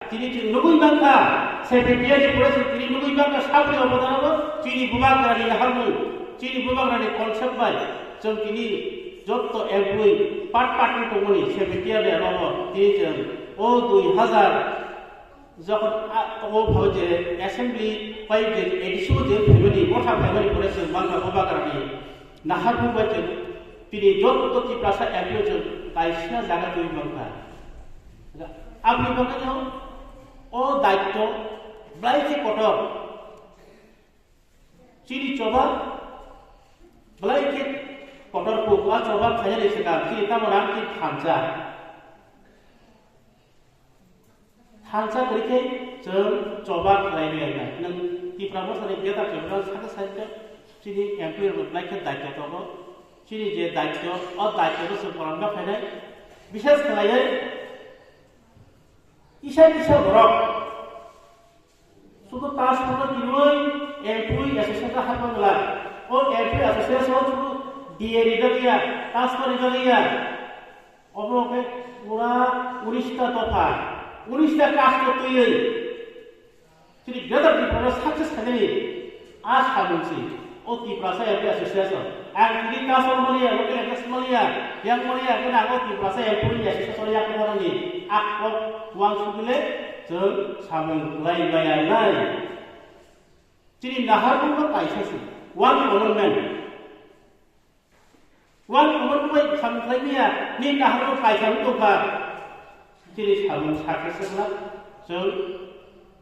তিনি নবুই বাংলা সেক্রেটারি পড়েছেন তিনি নবুই বাংলা সাবরি অবদান তিনি বুবাগ্রানি হারমু তিনি বুবাগ্রানি কনসেপ্ট বাই जों তিনি যত এমপ্লয়ি পার্ট পার্টনি দंमोन সেক্রেটারি বাবা তিনি जों ও 2000 যখন ও ভাবে অ্যাসেম্বলি পাই যে এডিশন যে ফ্যামিলি গঠা ফ্যামিলি পড়েছেন বাংলা বুবাগ্রানি নাহারমু বাই তিনি যত কি প্রাসা এমপ্লয়ি কাইসনা জায়গা তৈরি বাংলা আপনি বলেন ও দায়িত্ব ব্লাইকে কটক চিনি চবা ব্লাইকে কটর পোকা চবা খাইলে সেটা চিনি তামরা কি থানসা থানসা করিকে जों চবা খাইলে না নং তিপ্রাবো সারে গেতা চবা সাথে সাথে চিনি এমপ্লয়ার ব্লাইকে দায়িত্ব তব চিনি যে দায়িত্ব ও দায়িত্ব সব পরামর্শ খাইলে বিশেষ খাইলে ইসা বরক শুধু তার সঙ্গে তিনই এমপ্লয়ি অ্যাসোসিয়েশন হারবাংলা ও এমপ্লয়ি অ্যাসোসিয়েশন শুধু ডিএ রিডালিয়া ট্রান্সফার রিডালিয়া অবকে পুরা 19টা দফা 19টা কাজ করতেই তিনি গেদার দিপরা সাকসেস খালি আজ খাবুছি ও তিপ্রাসা এমপ্লয়ি অ্যাসোসিয়েশন আর তিনি কাসল মলিয়া লোকে এক্স মলিয়া ইয়াং মলিয়া কেন আগো তিপ্রাসা এমপ্লয়ি অ্যাসোসিয়েশন ইয়া করনি আকপ ওয়াং সুবিলে जों सामों लायबायानाय चिनि नाहारबो कायसासि वान अमरमेन्ट सामख्लायनिया नि नाहारबो कायसाबो दंखा चिनि सामों साखेसला जों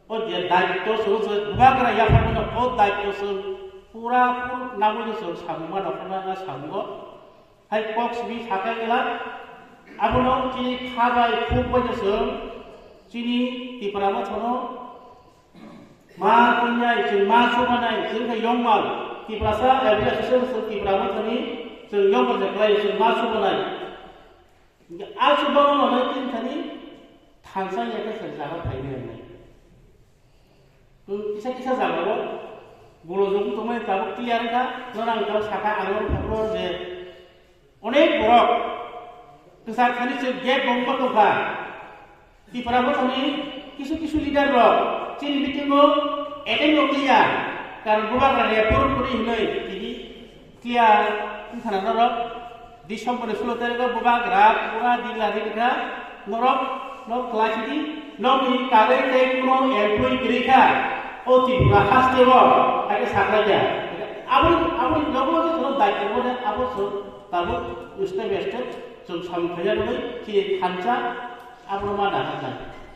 ओ जे दायित्व जों बुबाग्रा याफानो ओ दायित्व जों पूरा नामो जों सामों नखरना सामो हाय बक्स बि साखायला आबनो चिनि खाबाय खुबाय जों चिनि तिप्राबो थनो मा कुन्याय जों मा सुबानाय जों यंमाल तिप्रासा एबुलेसन जों तिप्राबो थनि जों यंमाल जक्लाय जों मा सुबानाय आ सुबानो नै तिन थनि थांसा याके जों जागा फायनो नै तो किसा जागाबो बलजों तमाय ताबो क्लियार का नरां दाव साखा आंगोर फक्र जे अनेक बरक गोसा खानि जों गेट बंबा दफा तिप्राबो थनि किसु लिडार रो चिनि मिटिंगो एटेन्ड होलिया कारण बुबाग्रा रेपुर पुरि हिनै तिनि क्लियार थाना रो डिसेम्बर 16 तारिख बुबाग्रा पुरा दिला रेखा नरक न क्लासिदि ननि कारे टेक्नो एमप्लयि ग्रेखा ओ तिप्रा हास्तेबो आके साखराया आबो नबो जो दायित्व ने आबो सो ताबो उस्ते बेस्टे जों सामखैया नै चिनि थानसा आबो मा दाना